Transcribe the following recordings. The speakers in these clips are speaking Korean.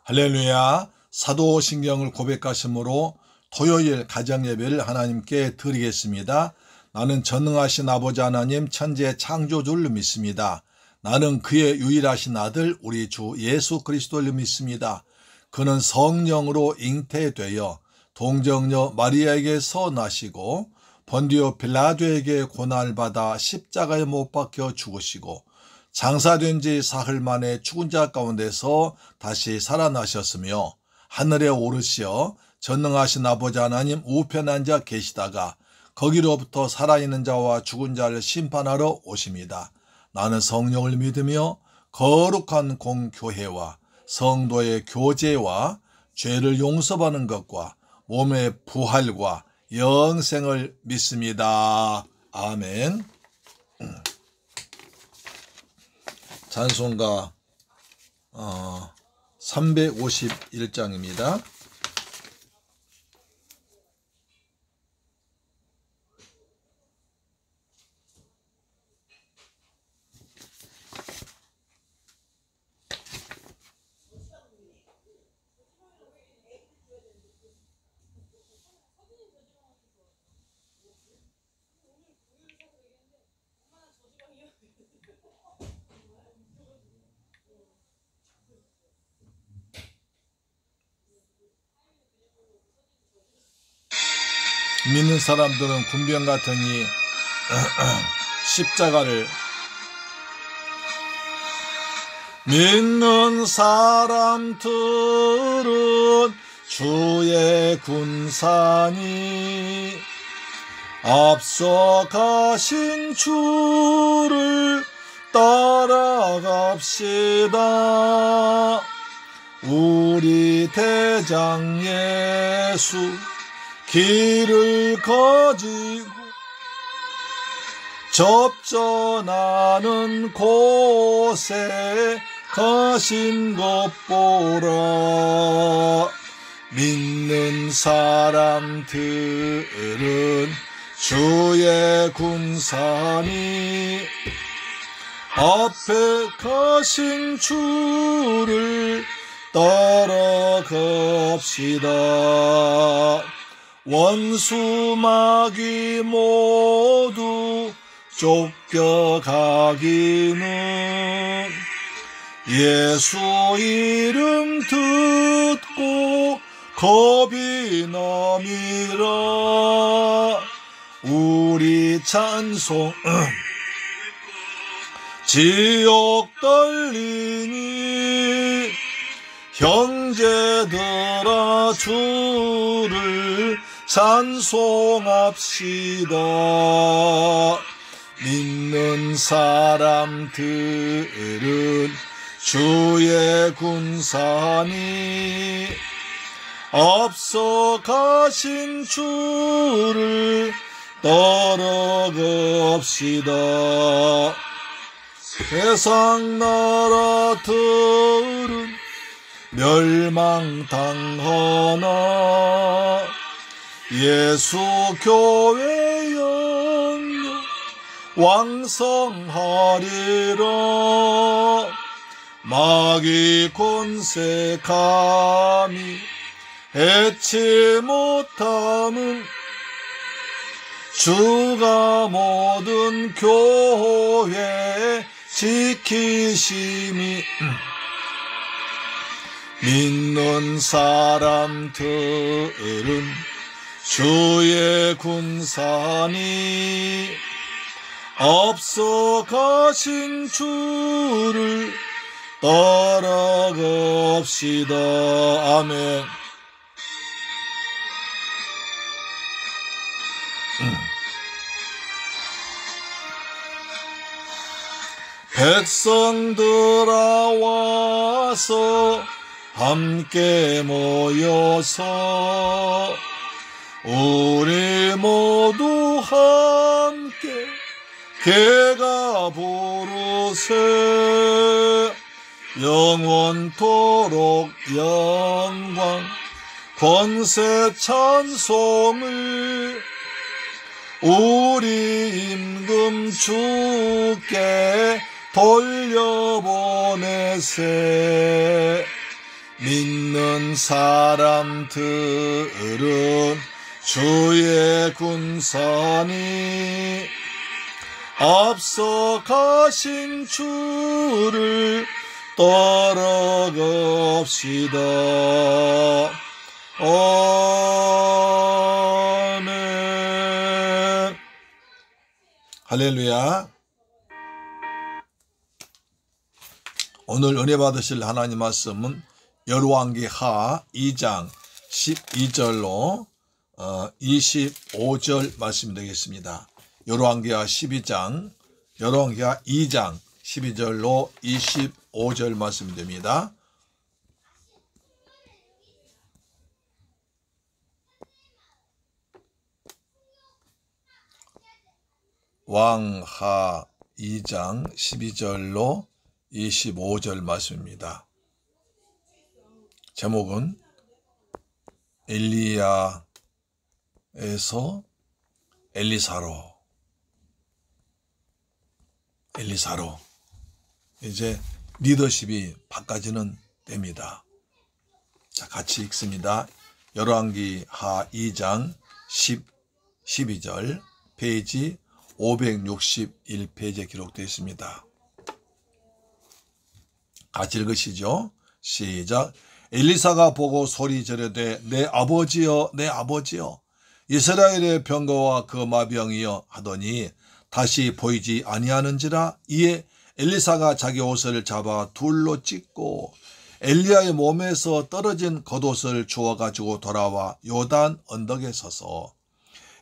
할렐루야. 사도신경을 고백하심으로 토요일 가정예배를 하나님께 드리겠습니다. 나는 전능하신 아버지 하나님 천지의 창조주를 믿습니다. 나는 그의 유일하신 아들 우리 주 예수 그리스도를 믿습니다. 그는 성령으로 잉태되어 동정녀 마리아에게서 나시고 본디오 빌라도에게 고난을 받아 십자가에 못 박혀 죽으시고 장사된 지 사흘 만에 죽은 자 가운데서 다시 살아나셨으며 하늘에 오르시어 전능하신 아버지 하나님 우편에 앉아 계시다가 거기로부터 살아있는 자와 죽은 자를 심판하러 오십니다. 나는 성령을 믿으며 거룩한 공교회와 성도의 교제와 죄를 용서받는 것과 몸의 부활과 영생을 믿습니다. 아멘. 찬송가 351장입니다. 믿는 사람들은 군병 같으니 십자가를 믿는 사람들은 주의 군사니 앞서가신 주를 따라갑시다. 우리 대장 예수 길을 가지고 접전하는 곳에 가신 것 보라. 믿는 사람들은 주의 군사니 앞에 가신 주를 따라갑시다. 원수 마귀 모두 쫓겨가기는 예수 이름 듣고 겁이 남이라. 우리 찬송 지옥 떨리니 형제들아 주를 찬송합시다. 믿는 사람들은 주의 군사니 앞서가신 주를 따라갑시다. 세상 나라들은 멸망당하나 예수 교회 영영 왕성하리라. 마귀 권세 감히 해치 못함은 주가 모든 교회 지키심이 믿는 사람들은 주의 군사니 앞서가신 주를 따라갑시다. 아멘. 백성들아 와서 함께 모여서 우리 모두 함께 개가 부르세. 영원토록 영광 권세 찬송을 우리 임금 주께 돌려보내세. 모든 사람들은 주의 군사니 앞서 가신 주를 따라갑시다. 아멘. 할렐루야. 오늘 은혜 받으실 하나님 말씀은 열왕기하 2장 12절로 25절 말씀이 되겠습니다. 열왕기하 2장 12절로 25절 말씀이 됩니다. 왕하 2장 12절로 25절 말씀입니다. 제목은 엘리야에서 엘리사로 이제 리더십이 바꿔지는 때입니다. 자, 같이 읽습니다. 열왕기하 2장 12절 페이지 561페이지에 기록되어 있습니다. 같이 읽으시죠. 시작. 엘리사가 보고 소리 지르되 내 아버지여 내 아버지여 이스라엘의 병거와 그 마병이여 하더니 다시 보이지 아니하는지라. 이에 엘리사가 자기 옷을 잡아 둘로 찢고 엘리야의 몸에서 떨어진 겉옷을 주워 가지고 돌아와 요단 언덕에 서서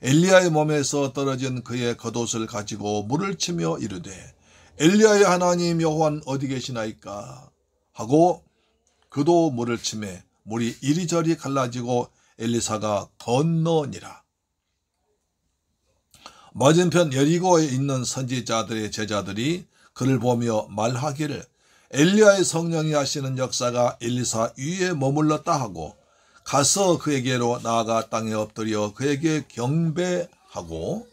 엘리야의 몸에서 떨어진 그의 겉옷을 가지고 물을 치며 이르되 엘리야의 하나님 여호와는 어디 계시나이까 하고 그도 물을 치매 물이 이리저리 갈라지고 엘리사가 건너니라. 맞은편 여리고에 있는 선지자들의 제자들이 그를 보며 말하기를 엘리야의 성령이 하시는 역사가 엘리사 위에 머물렀다 하고 가서 그에게로 나아가 땅에 엎드려 그에게 경배하고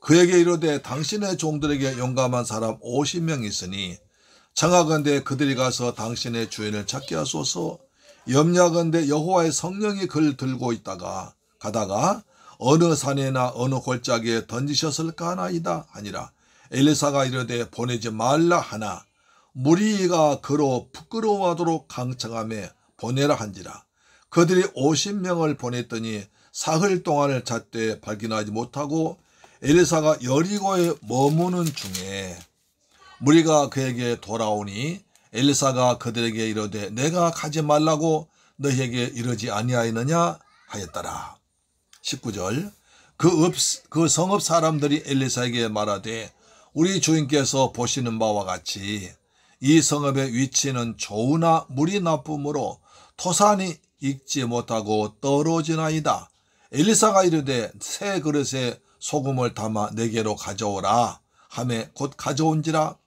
그에게 이르되 당신의 종들에게 용감한 사람 50명 있으니 청하건대 그들이 가서 당신의 주인을 찾게 하소서. 염려하건대 여호와의 성령이 그를 들고 있다가 가다가 어느 산에나 어느 골짜기에 던지셨을까 하나이다 하니라. 엘리사가 이르되 보내지 말라 하나 무리가 그로 부끄러워하도록 강청하며 보내라 한지라. 그들이 50명을 보냈더니 사흘 동안을 잣되 발견하지 못하고 엘리사가 여리고에 머무는 중에 무리가 그에게 돌아오니 엘리사가 그들에게 이르되 내가 가지 말라고 너희에게 이르지 아니하였느냐 하였더라. 19절 그 성읍 사람들이 엘리사에게 말하되 우리 주인께서 보시는 바와 같이 이 성읍의 위치는 좋으나 물이 나쁨으로 토산이 익지 못하고 떨어지나이다. 엘리사가 이르되 새 그릇에 소금을 담아 내게로 가져오라 하매 곧 가져온지라.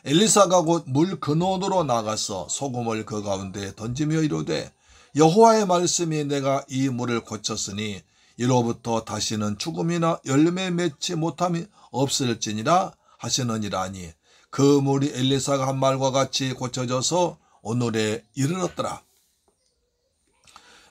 엘리사가 곧 물 근원으로 나가서 소금을 그 가운데 던지며 이르되 여호와의 말씀이 내가 이 물을 고쳤으니 이로부터 다시는 죽음이나 열매 맺지 못함이 없을지니라 하시느니라 하니 그 물이 엘리사가 한 말과 같이 고쳐져서 오늘에 이르렀더라.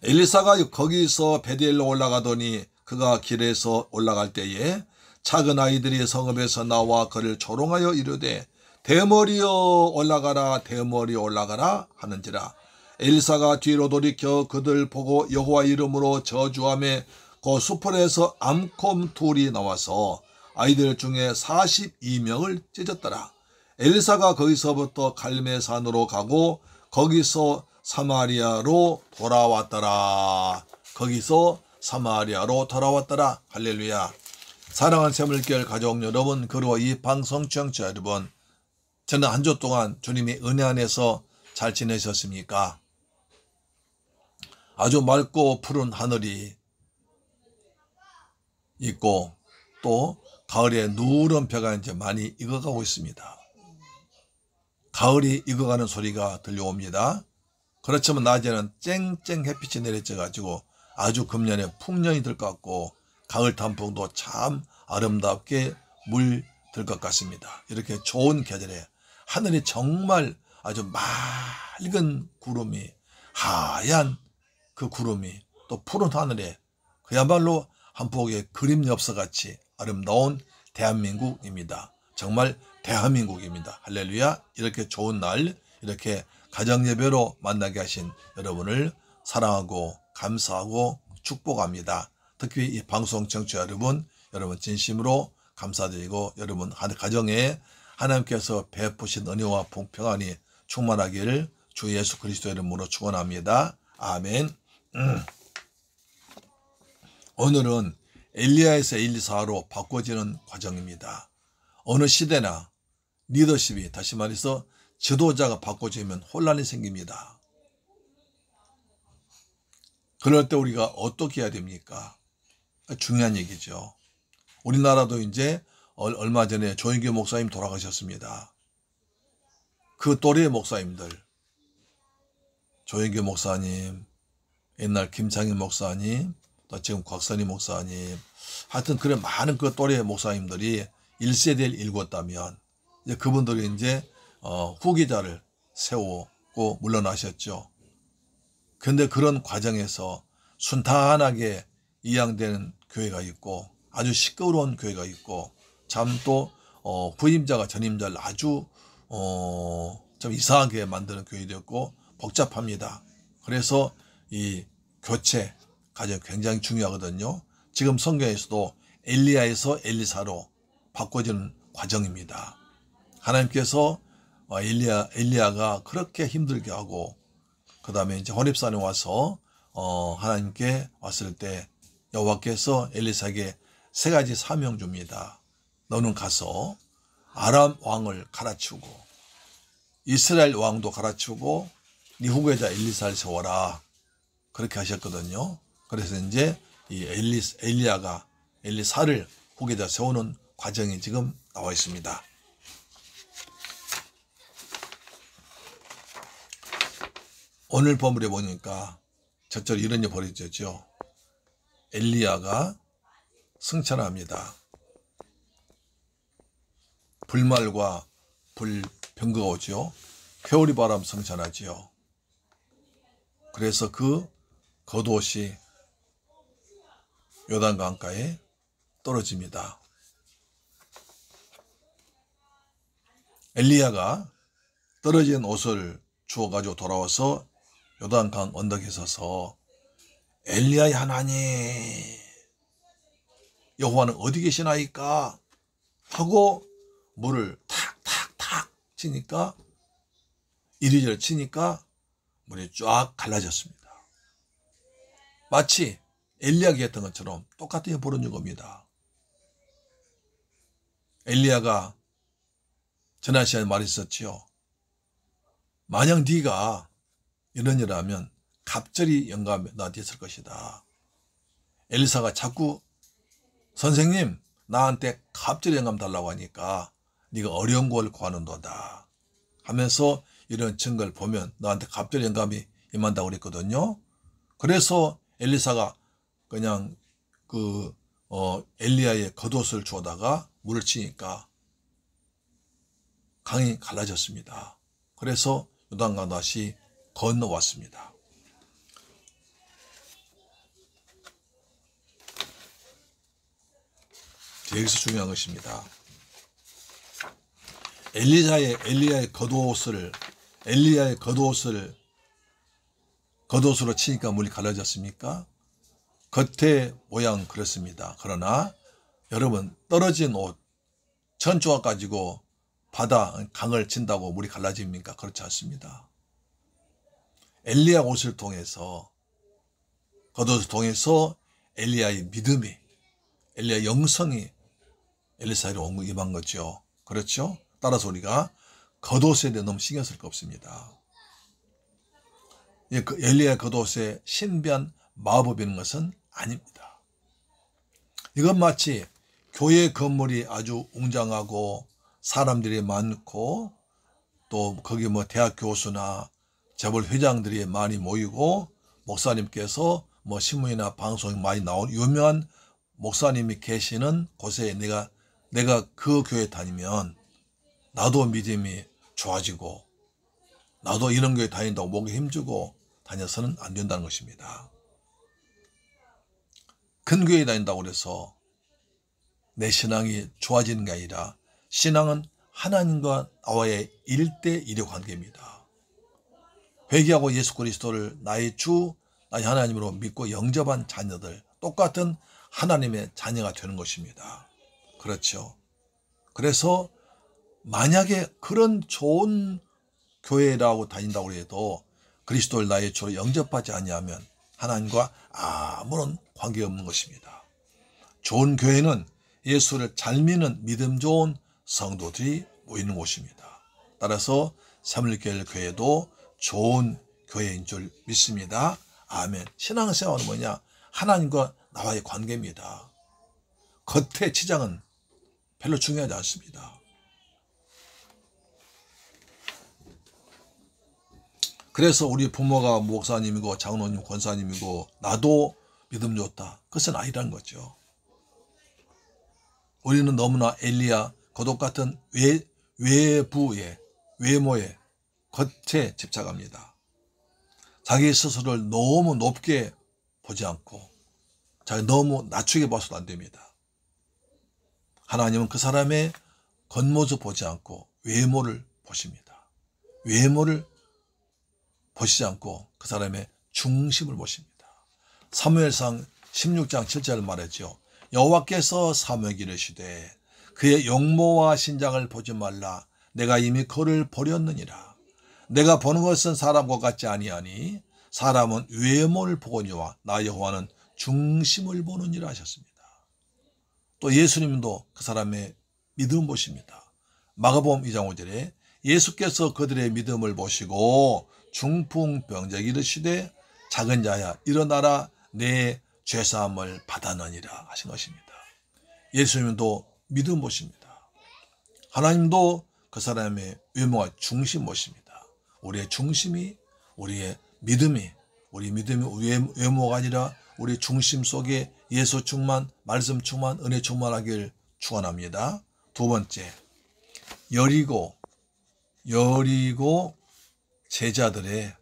엘리사가 거기서 베델로 올라가더니 그가 길에서 올라갈 때에 작은 아이들이 성읍에서 나와 그를 조롱하여 이르되 대머리여 올라가라 대머리 올라가라 하는지라. 엘리사가 뒤로 돌이켜 그들 보고 여호와 이름으로 저주하며 그 수풀에서 암콤 둘이 나와서 아이들 중에 42명을 찢었더라. 엘리사가 거기서부터 갈멜산으로 가고 거기서 사마리아로 돌아왔더라. 할렐루야. 사랑하는 새물결 가족 여러분, 그리고 이 방송 청취자 여러분, 저는 한 주 동안 주님의 은혜 안에서 잘 지내셨습니까? 아주 맑고 푸른 하늘이 있고 또 가을에 누런 벼가 이제 많이 익어가고 있습니다. 가을이 익어가는 소리가 들려옵니다. 그렇지만 낮에는 쨍쨍 햇빛이 내려져 가지고 아주 금년에 풍년이 들 것 같고 가을 단풍도 참 아름답게 물들 것 같습니다. 이렇게 좋은 계절에 하늘이 정말 아주 맑은 구름이 하얀 그 구름이 또 푸른 하늘에 그야말로 한 폭의 그림 엽서같이 아름다운 대한민국입니다. 정말 대한민국입니다. 할렐루야. 이렇게 좋은 날, 이렇게 가정예배로 만나게 하신 여러분을 사랑하고 감사하고 축복합니다. 특히 이 방송 청취자 여러분 진심으로 감사드리고, 여러분 가정에 하나님께서 베푸신 은혜와 평안이 충만하기를 주 예수 그리스도의 이름으로 축원합니다. 아멘. 오늘은 엘리야에서 엘리사로 바꿔지는 과정입니다. 어느 시대나 리더십이, 다시 말해서 지도자가 바꿔지면 혼란이 생깁니다. 그럴 때 우리가 어떻게 해야 됩니까? 중요한 얘기죠. 우리나라도 이제 얼마 전에 조인규 목사님 돌아가셨습니다. 그 또래의 목사님들, 조인규 목사님, 옛날 김창인 목사님, 또 지금 곽선희 목사님, 하여튼 그런 많은 그 또래의 목사님들이 1세대를 일궜다면 이제 그분들이 이제 후계자를 세우고 물러나셨죠. 근데 그런 과정에서 순탄하게 이양되는 교회가 있고, 아주 시끄러운 교회가 있고, 참 또 후임자가 전임자를 아주 좀 이상하게 만드는 교회도 있고 복잡합니다. 그래서 이 교체 과정이 굉장히 중요하거든요. 지금 성경에서도 엘리야에서 엘리사로 바꿔지는 과정입니다. 하나님께서 엘리야가 그렇게 힘들게 하고, 그 다음에 이제 호렙산에 와서 하나님께 왔을 때 여호와께서 엘리사에게 3가지 사명 줍니다. 너는 가서 아람 왕을 갈아치우고 이스라엘 왕도 갈아치우고 네 후계자 엘리사를 세워라. 그렇게 하셨거든요. 그래서 이제 이 엘리야가 엘리사를 후계자 세우는 과정이 지금 나와 있습니다. 오늘 본문에 보니까 저절로 이런 일 벌어졌죠. 엘리야가 승천합니다. 불말과 불병거가 오죠. 회오리 바람 승천하지요. 그래서 그 겉옷이 요단강가에 떨어집니다. 엘리야가 떨어진 옷을 주워가지고 돌아와서 요단강 언덕에 서서 엘리야의 하나님 여호와는 어디 계시나이까 하고 물을 탁탁탁 치니까, 이리저리 치니까 물이 쫙 갈라졌습니다. 마치 엘리야가 했던 것처럼 똑같은 게 벌어진 겁니다. 엘리야가 지난 시간에 말했었지요. 만약 네가 이런 일을 하면 갑절이 영감이 나한테 있을 것이다. 엘리사가 자꾸 선생님 나한테 갑절이 영감 달라고 하니까 네가 어려운 걸 구하는도다 하면서 이런 증거를 보면 너한테 갑절이 영감이 임한다고 그랬거든요. 그래서 엘리사가 그냥 엘리야의 겉옷을 주워다가 물을 치니까 강이 갈라졌습니다. 그래서 요단강 다시 건너왔습니다. 여기서 중요한 것입니다. 엘리야의 겉옷으로 치니까 물이 갈라졌습니까? 겉의 모양 그렇습니다. 그러나 여러분, 떨어진 옷 천조각 가지고 강을 친다고 물이 갈라집니까? 그렇지 않습니다. 엘리야 옷을 통해서, 겉옷을 통해서 엘리야의 믿음이, 엘리야의 영성이 엘리사에게 임한 거죠. 그렇죠? 따라서 우리가 겉옷에 대해 너무 신경 쓸 거 없습니다. 엘리야의 겉옷에 신비한 마법이 있는 것은 아닙니다. 이건 마치 교회 건물이 아주 웅장하고 사람들이 많고 또 거기 대학 교수나 재벌 회장들이 많이 모이고 목사님께서 신문이나 방송에 많이 나온 유명한 목사님이 계시는 곳에 내가 그 교회 다니면 나도 믿음이 좋아지고 나도 이런 교회 다닌다고 목에 힘주고 다녀서는 안 된다는 것입니다. 큰 교회에 다닌다고 해서 내 신앙이 좋아지는 게 아니라 신앙은 하나님과 나와의 1대1의 관계입니다. 회개하고 예수 그리스도를 나의 주, 나의 하나님으로 믿고 영접한 자녀들, 똑같은 하나님의 자녀가 되는 것입니다. 그렇죠. 그래서 만약에 그런 좋은 교회라고 다닌다고 해도 그리스도를 나의 주로 영접하지 아니하면 하나님과 아무런 관계없는 것입니다. 좋은 교회는 예수를 잘 믿는 믿음 좋은 성도들이 모이는 곳입니다. 따라서 새물교회 교회도 좋은 교회인 줄 믿습니다. 아멘. 신앙생활은 뭐냐? 하나님과 나와의 관계입니다. 겉의 치장은 별로 중요하지 않습니다. 그래서 우리 부모가 목사님이고 장로님, 권사님이고 나도 믿음 좋다. 그것은 아니라는 거죠. 우리는 너무나 엘리야 거독 같은 외부의 외모에 겉에 집착합니다. 자기 스스로를 너무 높게 보지 않고 자기 너무 낮추게 봐서도 안 됩니다. 하나님은 그 사람의 겉모습 보지 않고 외모를 보십니다. 외모를 보시지 않고 그 사람의 중심을 보십니다. 사무엘상 16장 7절을 말했죠. 여호와께서 사무엘에게 이르시되 그의 용모와 신장을 보지 말라. 내가 이미 그를 버렸느니라. 내가 보는 것은 사람과 같지 아니하니 사람은 외모를 보거니와 나 여호와는 중심을 보느니라 하셨습니다. 또 예수님도 그 사람의 믿음 보십니다. 마가복음 2장 5절에 예수께서 그들의 믿음을 보시고 중풍병자에게 이르시되 작은 자야 일어나라 내 죄사함을 받았느니라 하신 것입니다. 예수님도 믿음 보십니다. 하나님도 그 사람의 외모와 중심 보십니다. 우리의 중심이 우리의 믿음이 우리 믿음이 외모가 아니라 우리 중심 속에 예수 충만, 말씀 충만, 은혜 충만하길 축원합니다. 두 번째, 여리고 제자들의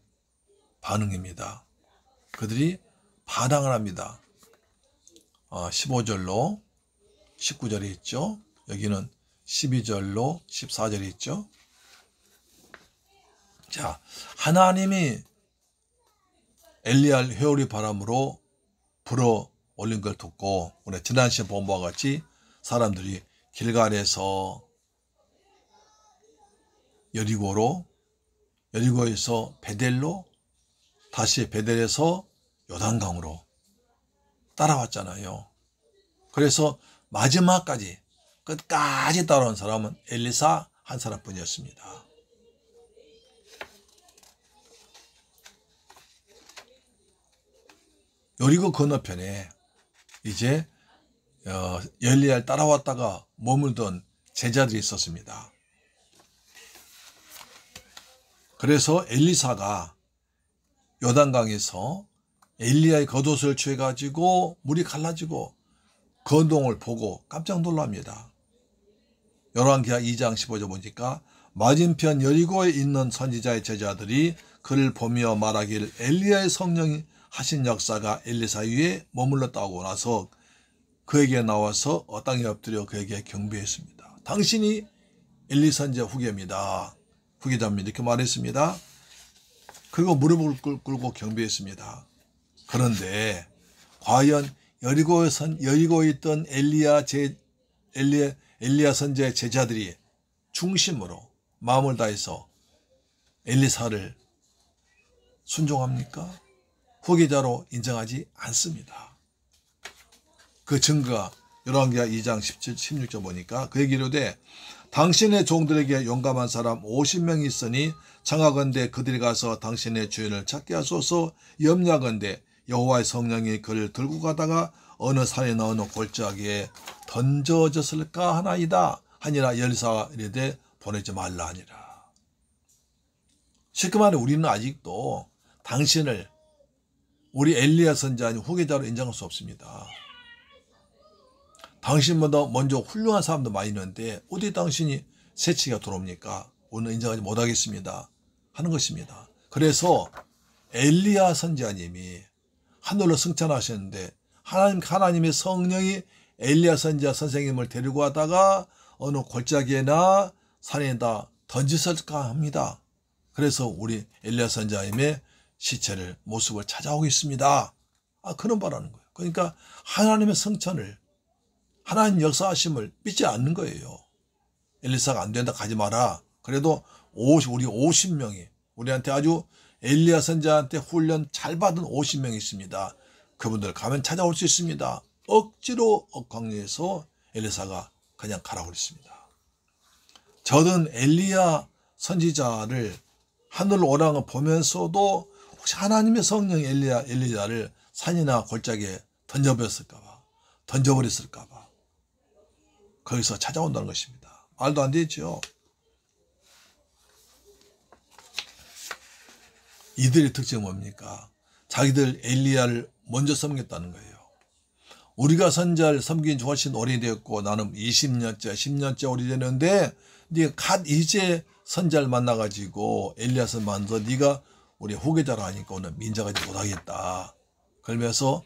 반응입니다. 그들이 반항을 합니다. 15절로 19절이 있죠. 여기는 12절로 14절이 있죠. 자, 하나님이 엘리야를 회오리 바람으로 불어 올린 걸 듣고 우리 지난 시간 본 바와 같이 사람들이 길갈에서 여리고에서 베델로 다시 베델에서 요단강으로 따라왔잖아요. 그래서 마지막까지 끝까지 따라온 사람은 엘리사 한 사람뿐이었습니다. 여리고 건너편에 이제 엘리야를 따라왔다가 머물던 제자들이 있었습니다. 그래서 엘리사가 요단강에서 엘리야의 겉옷을 취해가지고 물이 갈라지고 건동을 보고 깜짝 놀랍니다. 열왕기하 2장 15절 보니까 맞은편 여리고에 있는 선지자의 제자들이 그를 보며 말하기를 엘리야의 성령이 하신 역사가 엘리사 위에 머물렀다고 나서 그에게 나와서 땅에 엎드려 그에게 경배했습니다. 당신이 엘리 선지자 후계자입니다. 이렇게 말했습니다. 그리고 무릎을 꿇고 경배했습니다. 그런데 과연 여리고에 있던 엘리야 선지자의 제자들이 중심으로 마음을 다해서 엘리사를 순종합니까? 후계자로 인정하지 않습니다. 그 증거가 열왕기하 2장 16절 보니까 그에게 이르되 당신의 종들에게 용감한 사람 50명이 있으니 청하건대 그들이 가서 당신의 주인을 찾게 하소서. 염려하건대 여호와의 성령이 그를 들고 가다가 어느 산이나 어느 골짜기에 던져졌을까 하나이다 하니라. 엘리사가 이르되 보내지 말라 하니라. 쉽게 말해 우리는 아직도 당신을 우리 엘리야 선지자 아닌 후계자로 인정할 수 없습니다. 당신보다 먼저 훌륭한 사람도 많이 있는데 어디 당신이 새치기가 들어옵니까? 오늘 인정하지 못하겠습니다 하는 것입니다. 그래서 엘리야 선지자님이 하늘로 승천하셨는데 하나님의 성령이 엘리야 선지자 선생님을 데리고 가다가 어느 골짜기에나 산에다 던졌을까 합니다. 그래서 우리 엘리야 선지자님의 시체를 모습을 찾아오고 있습니다. 그런 바라는 거예요. 그러니까 하나님의 성천을, 하나님 역사하심을 믿지 않는 거예요. 엘리사가 안 된다 가지 마라. 그래도 우리 50명이 우리한테 아주 엘리야 선지자한테 훈련 잘 받은 50명이 있습니다. 그분들 가면 찾아올 수 있습니다. 억지로 광야에서 엘리사가 그냥 가라고 그랬습니다. 저는 엘리야 선지자를 하늘로 오라는 걸 보면서도 혹시 하나님의 성령 엘리야를 산이나 골짜기에 던져버렸을까 봐 거기서 찾아온다는 것입니다. 말도 안 되죠. 이들의 특징은 뭡니까? 자기들 엘리야를 먼저 섬겼다는 거예요. 우리가 선지자를 섬긴 지 훨씬 오래되었고 나는 20년째 10년째 오래되는데 네가 이제 선지자를 만나가지고 엘리야서 만나서 네가 우리 후계자라 하니까 오늘 민자가지 못하겠다. 그러면서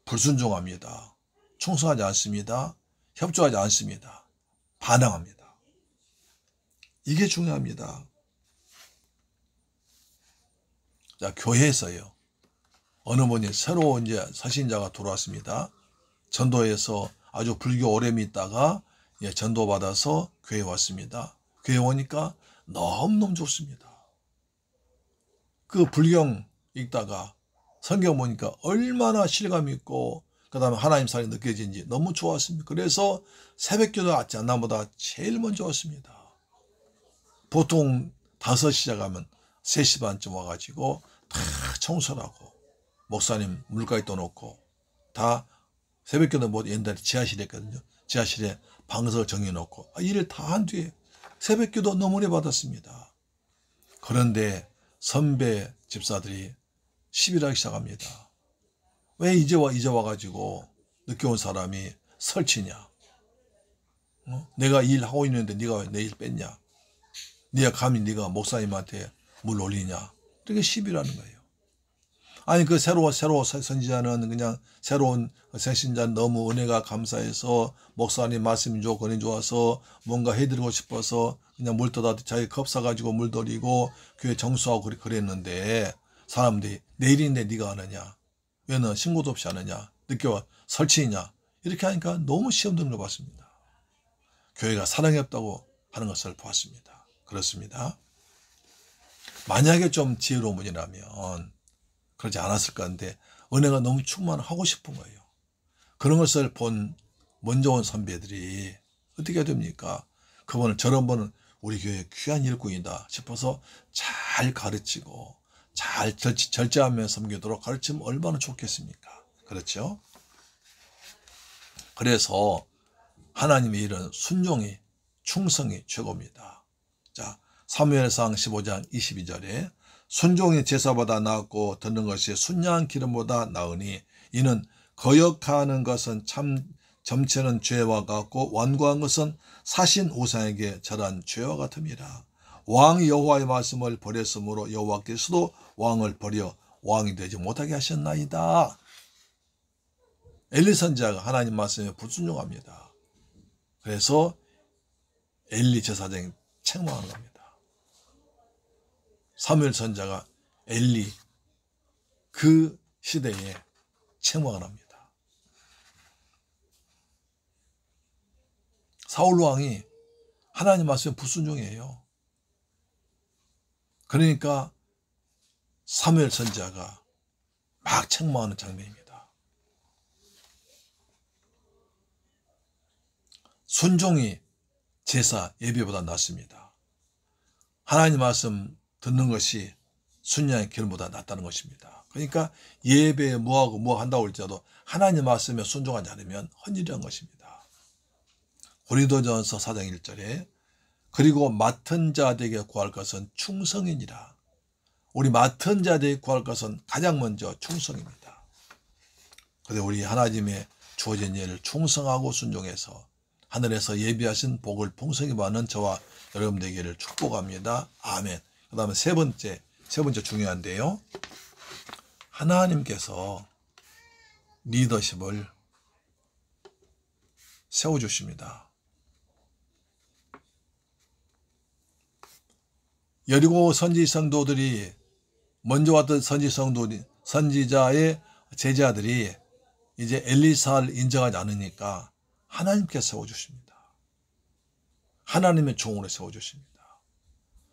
불순종합니다. 충성하지 않습니다. 협조하지 않습니다. 반항합니다. 이게 중요합니다. 자, 교회에서요. 어느 분이 새로 이제 서신자가 들어왔습니다. 전도에서 아주 불교 오래 있다가 전도받아서 교회에 왔습니다. 교회에 오니까 너무너무 좋습니다. 그 불경 읽다가 성경 보니까 얼마나 실감 있고 그 다음에 하나님 사랑이 느껴지는지 너무 좋았습니다. 그래서 새벽기도 아침보다 제일 먼저 왔습니다. 보통 5시 시작하면 3시 반쯤 와가지고 다 청소를 하고 목사님 물가에 떠놓고 다 새벽기도 뭐 옛날에 지하실에 했거든요. 지하실에 방석을 정해놓고 일을 다 한 뒤에 새벽기도 너무 오래 받았습니다. 그런데 선배 집사들이 시비를 하기 시작합니다. 왜 이제 와가지고 늦게 온 사람이 설치냐? 내가 일하고 있는데 네가 왜 내 일 뺐냐? 네가 감히 네가 목사님한테 물 올리냐? 이렇게 시비를 하는 거예요. 아니 그 새로 선지자는 그냥 새로운 새신자는 너무 은혜가 감사해서 목사님 말씀이 좋고 은혜 좋아서 뭔가 해드리고 싶어서 그냥 물 떠다 자기 컵 사가지고 물 돌리고 교회 정수하고 그랬는데 사람들이 내일인데 네가 하느냐? 왜 너 신고도 없이 하느냐? 늦게 와 설치냐? 이렇게 하니까 너무 시험 드는 걸 봤습니다. 교회가 사랑이 없다고 하는 것을 보았습니다. 그렇습니다. 만약에 좀 지혜로운 분이라면 그러지 않았을 건데 은혜가 너무 충만하고 싶은 거예요. 그런 것을 본 먼저 온 선배들이 어떻게 됩니까? 그분은 저런 분은 우리 교회 귀한 일꾼이다 싶어서 잘 가르치고 잘 절제하며 섬기도록 가르치면 얼마나 좋겠습니까? 그렇죠? 그래서 하나님의 일은 순종이 충성이 최고입니다. 자, 사무엘상 15장 22절에 순종이 제사보다 나았고 듣는 것이 순양한 기름보다 나으니 이는 거역하는 것은 참 점치는 죄와 같고 완고한 것은 사신 우상에게 절한 죄와 같음이라. 왕이 여호와의 말씀을 버렸으므로 여호와께서도 왕을 버려 왕이 되지 못하게 하셨나이다. 엘리 선지자가 하나님 말씀에 불순종합니다. 그래서 엘리 제사장이 책망하는 겁니다. 사무엘 선지자가 엘리 그 시대에 책망을 합니다. 사울 왕이 하나님 말씀에 불순종이에요. 그러니까 사무엘 선지자가 막 책망하는 장면입니다. 순종이 제사 예배보다 낫습니다. 하나님 말씀 듣는 것이 순양의 기름보다 낫다는 것입니다. 그러니까 예배에 뭐하고 한다고 할지라도 하나님 말씀에 순종하지 않으면 헛일이라는 것입니다. 고린도전서 4장 1절에 그리고 맡은 자들에게 구할 것은 충성이니라. 우리 맡은 자들에게 구할 것은 가장 먼저 충성입니다. 그런데 우리 하나님의 주어진 일을 충성하고 순종해서 하늘에서 예비하신 복을 풍성히 받는 저와 여러분 되기를 축복합니다. 아멘. 그 다음에 세 번째 중요한데요. 하나님께서 리더십을 세워주십니다. 여리고 선지 성도들이 먼저 왔던 선지자의 제자들이 이제 엘리사를 인정하지 않으니까 하나님께 세워주십니다. 하나님의 종으로 세워주십니다.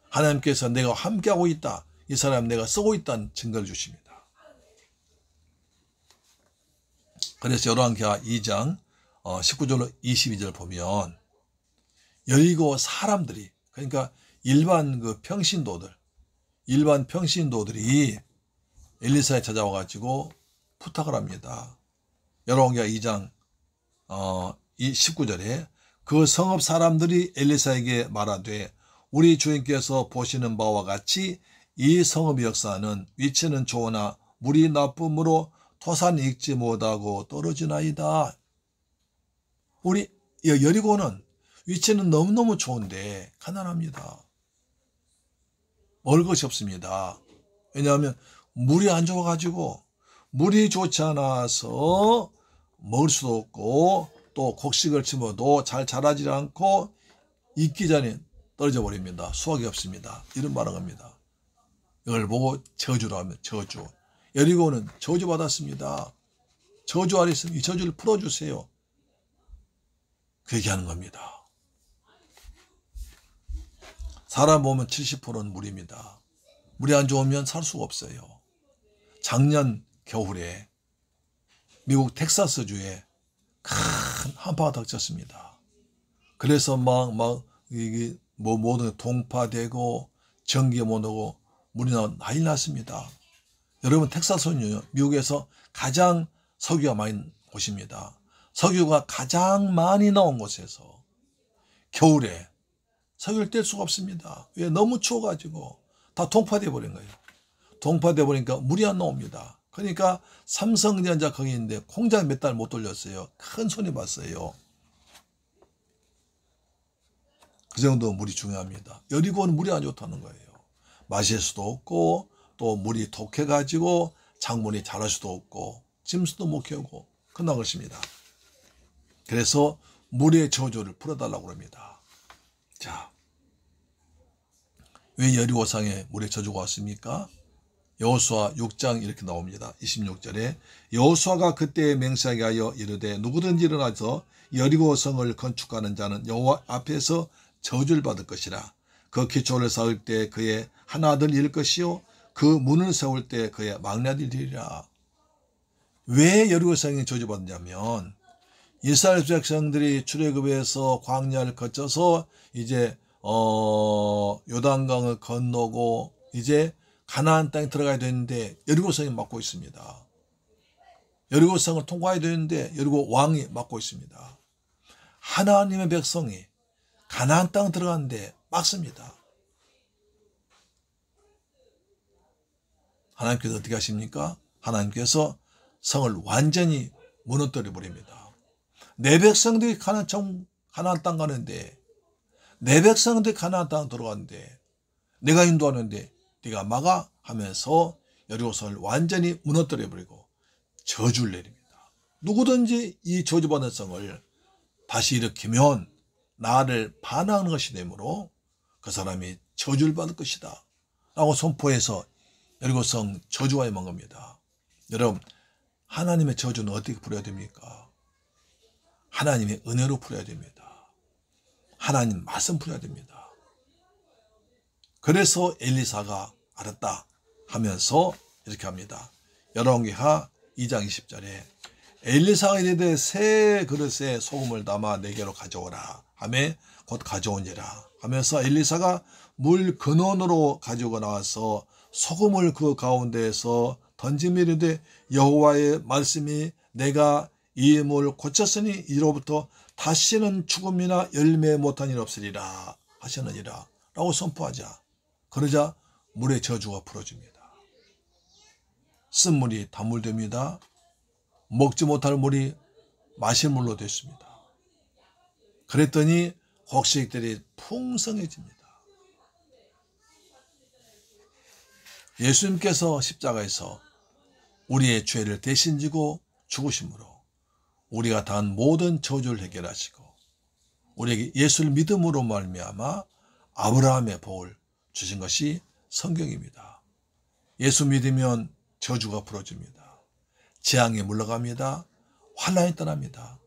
하나님께서 내가 함께하고 있다, 이 사람 내가 쓰고 있다는 증거를 주십니다. 그래서 열왕기하 2장 19절로 22절 보면 여리고 사람들이, 그러니까 일반 평신도들이 엘리사에 찾아와 가지고 부탁을 합니다. 열왕기하 2장 19절에 그 성읍 사람들이 엘리사에게 말하되 우리 주인께서 보시는 바와 같이 이 성읍의 역사는 위치는 좋으나 물이 나쁨으로 토산 익지 못하고 떨어지나이다. 우리 여리고는 위치는 너무너무 좋은데 가난합니다. 먹을 것이 없습니다. 왜냐하면 물이 안 좋아가지고, 물이 좋지 않아서 먹을 수도 없고 또 곡식을 심어도 잘 자라지 않고 익기 전에 떨어져 버립니다. 수확이 없습니다. 이런 말을 합니다. 이걸 보고 저주로 하면 저주. 여리고는 저주받았습니다. 저주 아래 있으면 이 저주를 풀어주세요. 그 얘기하는 겁니다. 사람 보면 70%는 물입니다. 물이 안 좋으면 살 수가 없어요. 작년 겨울에 미국 텍사스주에 큰 한파가 닥쳤습니다. 그래서 이게 모든 동파되고 전기 못 오고 물이 난리 났습니다. 여러분, 텍사스는요, 미국에서 가장 석유가 많이 곳입니다. 석유가 가장 많이 나온 곳에서 겨울에 석유를 뗄 수가 없습니다. 왜? 너무 추워가지고 다 동파돼 버린 거예요. 동파돼 버리니까 물이 안 나옵니다. 그러니까 삼성전자 거기 있는데 공장 몇 달 못 돌렸어요. 큰 손해 봤어요. 그 정도 물이 중요합니다. 여리고는 물이 안 좋다는 거예요. 마실 수도 없고 또 물이 독해가지고 작물이 자랄 수도 없고 짐수도 못 키우고 끝난 것입니다. 그래서 물의 저주를 풀어달라고 합니다. 자, 왜 여리고성에 물의 저주가 왔습니까? 여호수아 6장 이렇게 나옵니다. 26절에 여호수아가 그때 맹세하게 하여 이르되 누구든지 일어나서 여리고성을 건축하는 자는 여호와 앞에서 저주를 받을 것이라. 그 기초를 쌓을 때 그의 한 아들 일 것이요 그 문을 세울 때 그의 막내 아들이 되리라. 왜 여리고성이 저주받느냐면 이스라엘 백성들이 출애굽에서 광야를 거쳐서 이제 요단강을 건너고 이제 가나안 땅에 들어가야 되는데 여리고성이 막고 있습니다. 여리고성을 통과해야 되는데 여리고 왕이 막고 있습니다. 하나님의 백성이 가나안 땅 들어가는데 막습니다. 하나님께서 어떻게 하십니까? 하나님께서 성을 완전히 무너뜨려 버립니다. 내 백성들이 가나안 땅 가는데, 내 백성들이 가나안 땅 들어가는데 내가 인도하는데 네가 막아 하면서 여리고성을 완전히 무너뜨려 버리고 저주를 내립니다. 누구든지 이 저주받은 성을 다시 일으키면 나를 반항하는 것이 되므로 그 사람이 저주를 받을 것이다 라고 선포해서 여리고성 저주하여 만 겁니다. 여러분, 하나님의 저주는 어떻게 풀어야 됩니까? 하나님의 은혜로 풀어야 됩니다. 하나님 말씀 풀어야 됩니다. 그래서 엘리사가 알았다 하면서 이렇게 합니다. 열왕기하 2장 20절에 엘리사가 이르되 새 그릇에 소금을 담아 내게로 가져오라 하매 곧 가져오니라 하면서 엘리사가 물 근원으로 가지고 나와서 소금을 그 가운데에서 던지며 이르되 여호와의 말씀이 내가 이 물 고쳤으니 이로부터 다시는 죽음이나 열매 못한 일 없으리라 하셨느니라 라고 선포하자. 그러자 물의 저주가 풀어집니다. 쓴 물이 단물됩니다. 먹지 못할 물이 마실 물로 됐습니다. 그랬더니 곡식들이 풍성해집니다. 예수님께서 십자가에서 우리의 죄를 대신 지고 죽으심으로 우리가 당한 모든 저주를 해결하시고 우리에게 예수를 믿음으로 말미암아 아브라함의 복을 주신 것이 성경입니다. 예수 믿으면 저주가 풀어집니다. 재앙이 물러갑니다. 환난이 떠납니다.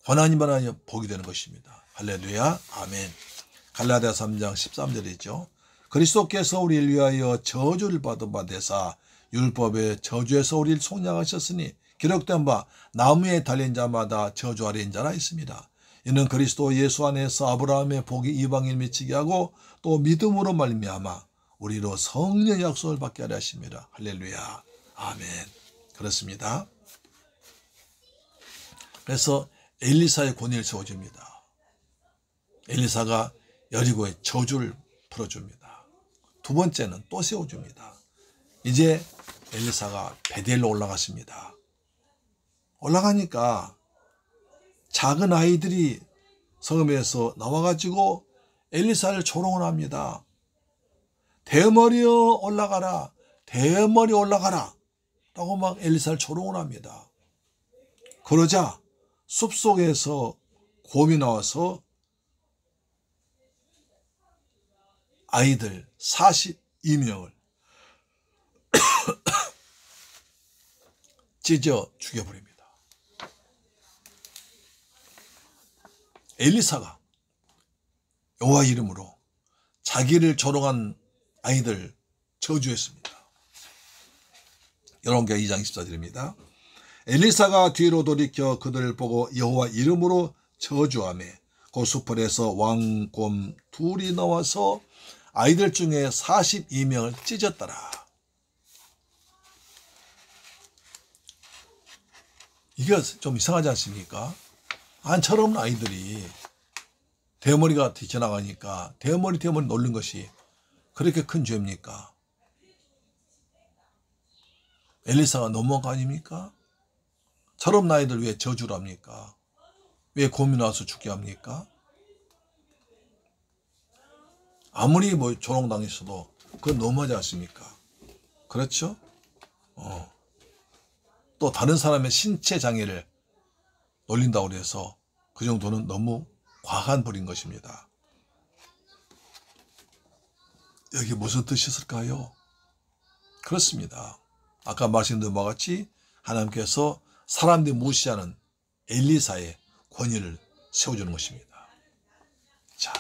고난이 많아 복이 되는 것입니다. 할렐루야. 아멘. 갈라디아서 3장 13절이죠. 그리스도께서 우리를 위하여 저주를 받은 바 되사 율법의 저주에서 우리를 속량하셨으니 기록된 바 나무에 달린 자마다 저주 아래인 자라 있습니다. 이는 그리스도 예수 안에서 아브라함의 복이 이방인 미치게 하고 또 믿음으로 말미암아 우리로 성령 약속을 받게 하려 하십니다. 할렐루야. 아멘. 그렇습니다. 그래서 엘리사의 권위를 세워줍니다. 엘리사가 여리고의 저주를 풀어줍니다. 두 번째는 또 세워줍니다. 이제 엘리사가 베델로 올라갔습니다. 올라가니까 작은 아이들이 성읍에서 나와가지고 엘리사를 조롱을 합니다. 대머리여 올라가라. 대머리 올라가라. 라고 막 엘리사를 조롱을 합니다. 그러자 숲속에서 곰이 나와서 아이들 42명을 찢어 죽여버립니다. 엘리사가 여호와 이름으로 자기를 조롱한 아이들 저주했습니다. 열왕기하 2장 24절입니다. 엘리사가 뒤로 돌이켜 그들을 보고 여호와 이름으로 저주하며 그 수풀에서 왕곰 둘이 나와서 아이들 중에 42명을 찢었더라. 이게 좀 이상하지 않습니까? 안처럼 아이들이 대머리가 튀쳐나가니까 대머리 놀린 것이 그렇게 큰 죄입니까? 엘리사가 너무한 거 아닙니까? 저런 아이들 왜 저주를 합니까? 왜 곰이 나와서 죽게 합니까? 아무리 조롱당했어도 그건 너무하지 않습니까? 그렇죠? 또 다른 사람의 신체 장애를 놀린다고 해서 그 정도는 너무 과한 벌인 것입니다. 여기 무슨 뜻이 있을까요? 그렇습니다. 아까 말씀드린 바와 같이 하나님께서 사람들이 무시하는 엘리사의 권위를 세워주는 것입니다. 자,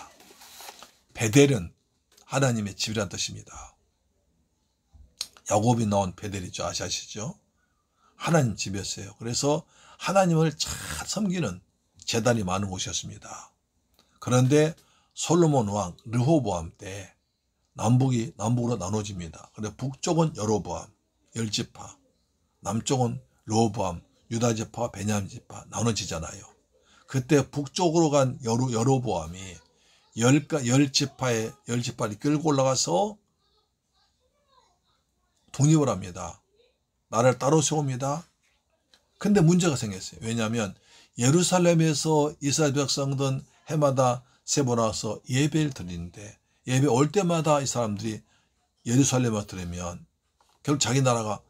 베델은 하나님의 집이라는 뜻입니다. 야곱이 나온 베델이죠. 아시죠? 하나님 집이었어요. 그래서 하나님을 잘 섬기는 제단이 많은 곳이었습니다. 그런데 솔로몬 왕 르호보암 때 남북으로 나눠집니다. 그런데 북쪽은 여로보암 10지파, 남쪽은 르호보암 유다지파, 베냐민지파 나눠지잖아요. 그때 북쪽으로 간 여로보암이 10지파를 끌고 올라가서 독립을 합니다. 나라를 따로 세웁니다. 근데 문제가 생겼어요. 왜냐하면 예루살렘에서 이스라엘 백성들은 해마다 세 번 와서 예배를 드리는데 예배 올 때마다 이 사람들이 예루살렘에 들으면 결국 자기 나라가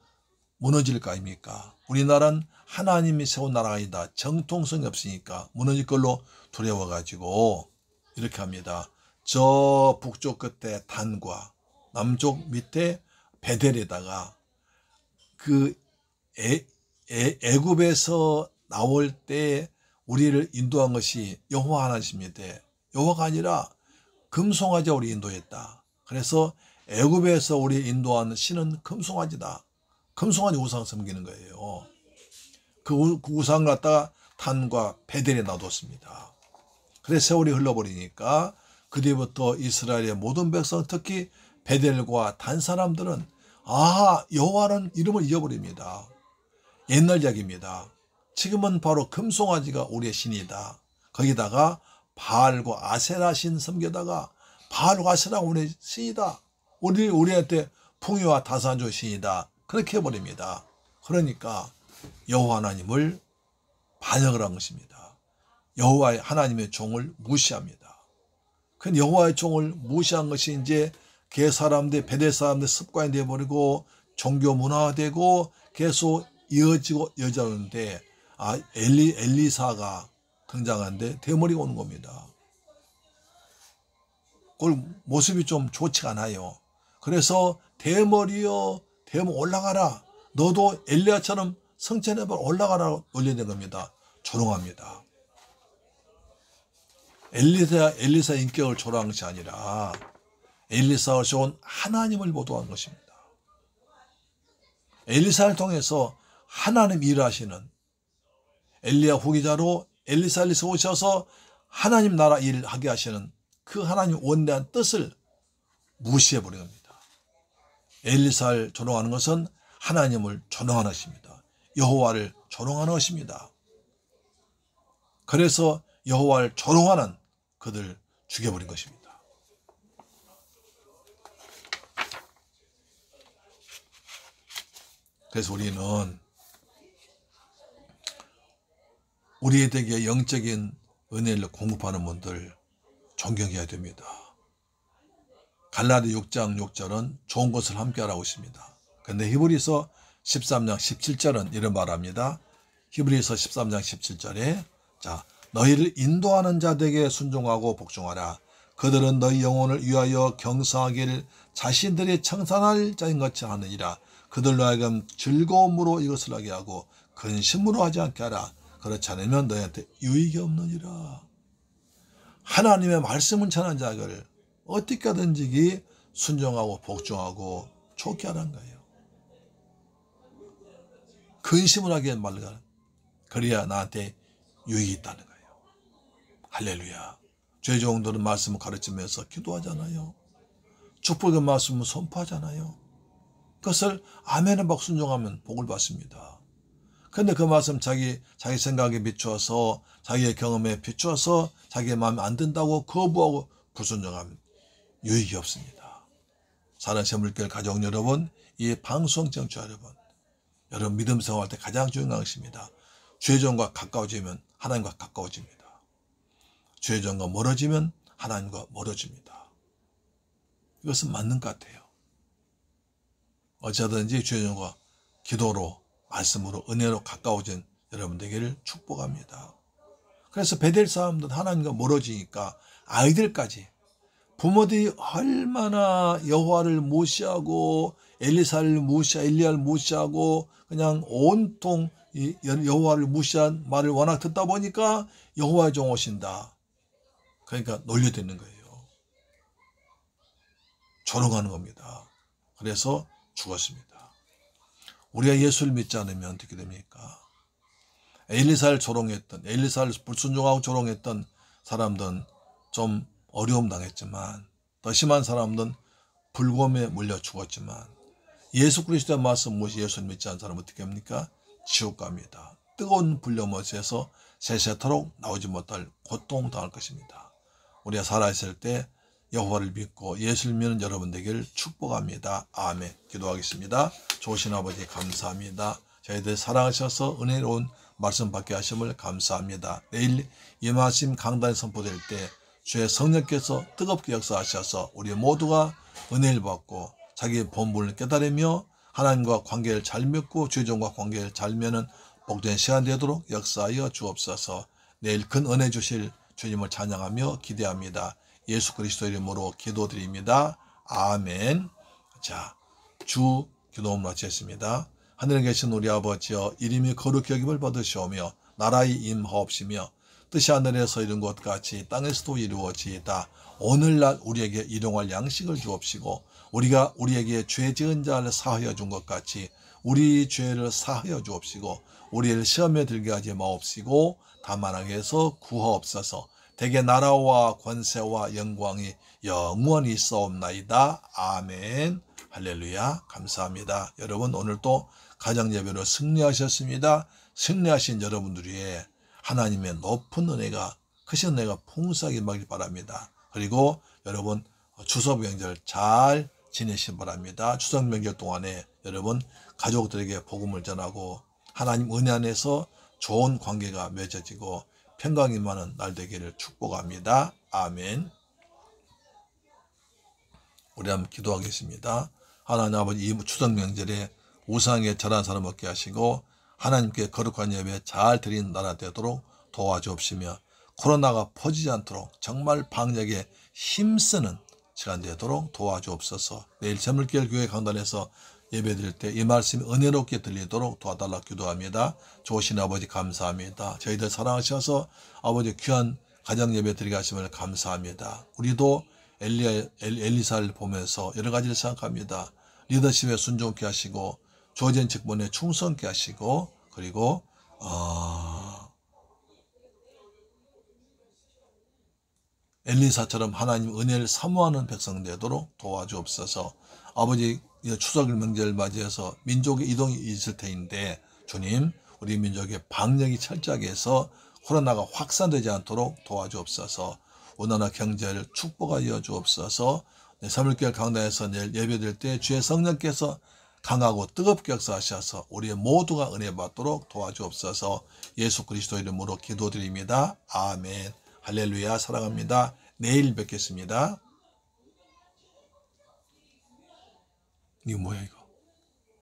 무너질 거 아닙니까? 우리나라는 하나님이 세운 나라가 아니다. 정통성이 없으니까 무너질 걸로 두려워가지고 이렇게 합니다. 저 북쪽 끝에 단과 남쪽 밑에 베델에다가 그 애굽에서 나올 때 우리를 인도한 것이 여호와 하나님인데 여호와가 아니라 금송아지가 우리 인도했다. 그래서 애굽에서 우리 인도한 신은 금송아지다. 금송아지 우상 섬기는 거예요. 그 우상을 갖다가 단과 베델에 놔뒀습니다. 그래서 세월이 흘러버리니까 그 뒤부터 이스라엘의 모든 백성 특히 베델과 단 사람들은 여호와라는 이름을 잊어버립니다. 옛날 이야기입니다. 지금은 바로 금송아지가 우리의 신이다. 거기다가 바알과 아세라 신 섬기다가 바알과 아세라 우리의 신이다. 우리한테 풍요와 다산조 신이다. 그렇게 해버립니다. 그러니까 여호와 하나님을 반역을 한 것입니다. 여호와의 하나님의 종을 무시합니다. 그 여호와의 종을 무시한 것이 이제 그 사람들 베델 사람들 습관이 되어버리고 종교 문화되고 계속 이어지고 이어졌는데 엘리사가 등장하는데 대머리가 오는 겁니다. 그 모습이 좀 좋지가 않아요. 그래서 대머리여 대머리 올라가라. 너도 엘리야처럼 성천에발 올라가라 올려낸 겁니다. 조롱합니다. 엘리사 인격을 조롱한 것이 아니라 엘리사가 좋은 하나님을 보도한 것입니다. 엘리사를 통해서 하나님 일하시는 엘리야 후기자로 엘리사를 오셔서 하나님 나라 일을 하게 하시는 그 하나님 원대한 뜻을 무시해버린 겁니다. 엘리사를 조롱하는 것은 하나님을 조롱하는 것입니다. 여호와를 조롱하는 것입니다. 그래서 여호와를 조롱하는 그들 죽여버린 것입니다. 그래서 우리는 우리에게 영적인 은혜를 공급하는 분들 존경해야 됩니다. 갈라디 6장 6절은 좋은 것을 함께하라고 있습니다. 그런데 히브리서 13장 17절은 이런 말합니다. 히브리서 13장 17절에 너희를 인도하는 자들에게 순종하고 복종하라. 그들은 너희 영혼을 위하여 경성하기를 자신들이 청산할 자인 것처럼 하느니라. 그들로 하여금 즐거움으로 이것을 하게 하고 근심으로 하지 않게 하라. 그렇지 않으면 너희한테 유익이 없느니라. 하나님의 말씀을 전하는 자를 어떻게 하든지 순종하고 복종하고 좋게 하라는 거예요. 근심을 하게 말라. 그래야 나한테 유익이 있다는 거예요. 할렐루야. 죄종들은 말씀을 가르치면서 기도하잖아요. 축복의 말씀을 선포하잖아요. 그것을 아멘을 받고 순종하면 복을 받습니다. 그런데 그 말씀 자기 생각에 비추어서 자기의 경험에 비추어서 자기의 마음에 안 든다고 거부하고 불순종하면 유익이 없습니다. 사랑하는 새물교회 가족 여러분, 이 방송 청취자 여러분 믿음 생활할 때 가장 중요한 것입니다. 죄종과 가까워지면 하나님과 가까워집니다. 죄종과 멀어지면 하나님과 멀어집니다. 이것은 맞는 것 같아요. 어쩌든지 죄종과 기도로 말씀으로 은혜로 가까워진 여러분 되기를 축복합니다. 그래서 베델 사람들은 하나님과 멀어지니까 아이들까지 부모들이 얼마나 여호와를 무시하고 엘리야를 무시하고 그냥 온통 여호와를 무시한 말을 워낙 듣다 보니까 여호와의 종 오신다. 그러니까 놀려대는 거예요. 조롱하는 겁니다. 그래서 죽었습니다. 우리가 예수를 믿지 않으면 어떻게 됩니까? 엘리사를 불순종하고 조롱했던 사람들은 좀 어려움 당했지만 더 심한 사람들은 불곰에 물려 죽었지만 예수 그리스도의 말씀 무시 예수를 믿지 않는 사람은 어떻게 합니까? 지옥 갑니다. 뜨거운 불려못에서 세세토록 나오지 못할 고통당할 것입니다. 우리가 살아있을 때 여호와를 믿고 예수를 믿는 여러분 되기를 축복합니다. 아멘. 기도하겠습니다. 좋으신 아버지 감사합니다. 저희들 사랑하셔서 은혜로운 말씀 받게 하심을 감사합니다. 내일 이 말씀 강단에 선포될 때 주의 성령께서 뜨겁게 역사하셔서 우리 모두가 은혜를 받고 자기의 본분을 깨달으며 하나님과 관계를 잘 맺고 죄종과 관계를 잘 맺는 복된 시간 되도록 역사하여 주옵소서. 내일 큰 은혜 주실 주님을 찬양하며 기대합니다. 예수 그리스도 이름으로 기도드립니다. 아멘. 자, 주 기도문 마치겠습니다. 하늘에 계신 우리 아버지여, 이름이 거룩히 여김을 받으시오며 나라의 임하옵시며 뜻이 하늘에서 이룬 것 같이 땅에서도 이루어지이다. 오늘날 우리에게 일용할 양식을 주옵시고 우리가 우리에게 죄 지은 자를 사하여 준 것 같이 우리 죄를 사하여 주옵시고 우리를 시험에 들게 하지 마옵시고 다만 악에서 구하옵소서. 대개 나라와 권세와 영광이 영원히 있사옵나이다. 아멘. 할렐루야. 감사합니다. 여러분 오늘도 가정예배로 승리하셨습니다. 승리하신 여러분들 위해 하나님의 높은 은혜가 크신 은혜가 풍성하게 임하길 바랍니다. 그리고 여러분 추석 명절 잘 지내시기 바랍니다. 추석 명절 동안에 여러분 가족들에게 복음을 전하고 하나님 은혜 안에서 좋은 관계가 맺어지고 평강이 많은 날 되기를 축복합니다. 아멘. 우리 한번 기도하겠습니다. 하나님 아버지 이 추석 명절에 우상에 절한 사람 없게 하시고 하나님께 거룩한 예배 잘 드리는 나라 되도록 도와주옵시며 코로나가 퍼지지 않도록 정말 방역에 힘쓰는 시간 되도록 도와주옵소서. 내일 재물결 교회 강단에서 예배 드릴 때 이 말씀이 은혜롭게 들리도록 도와달라 기도합니다. 좋으신 아버지 감사합니다. 저희들 사랑하셔서 아버지 귀한 가정 예배 드리게 하심을 감사합니다. 우리도 엘리사를 보면서 여러 가지를 생각합니다. 리더십에 순종케 하시고 주어진 직분에 충성케 하시고 그리고 엘리사처럼 하나님 은혜를 사모하는 백성 되도록 도와주옵소서. 아버지 추석 명절 맞이해서 민족의 이동이 있을 터인데 주님 우리 민족의 방역이 철저하게 해서 코로나가 확산되지 않도록 도와주옵소서. 온화나 경제를 축복하여 주옵소서. 사물교회 강단에서 내일 예배드릴 때 주의 성령께서 강하고 뜨겁게 역사하셔서 우리 모두가 은혜 받도록 도와주옵소서. 예수 그리스도 이름으로 기도드립니다. 아멘. 할렐루야. 사랑합니다. 내일 뵙겠습니다. 이거 뭐야 이거?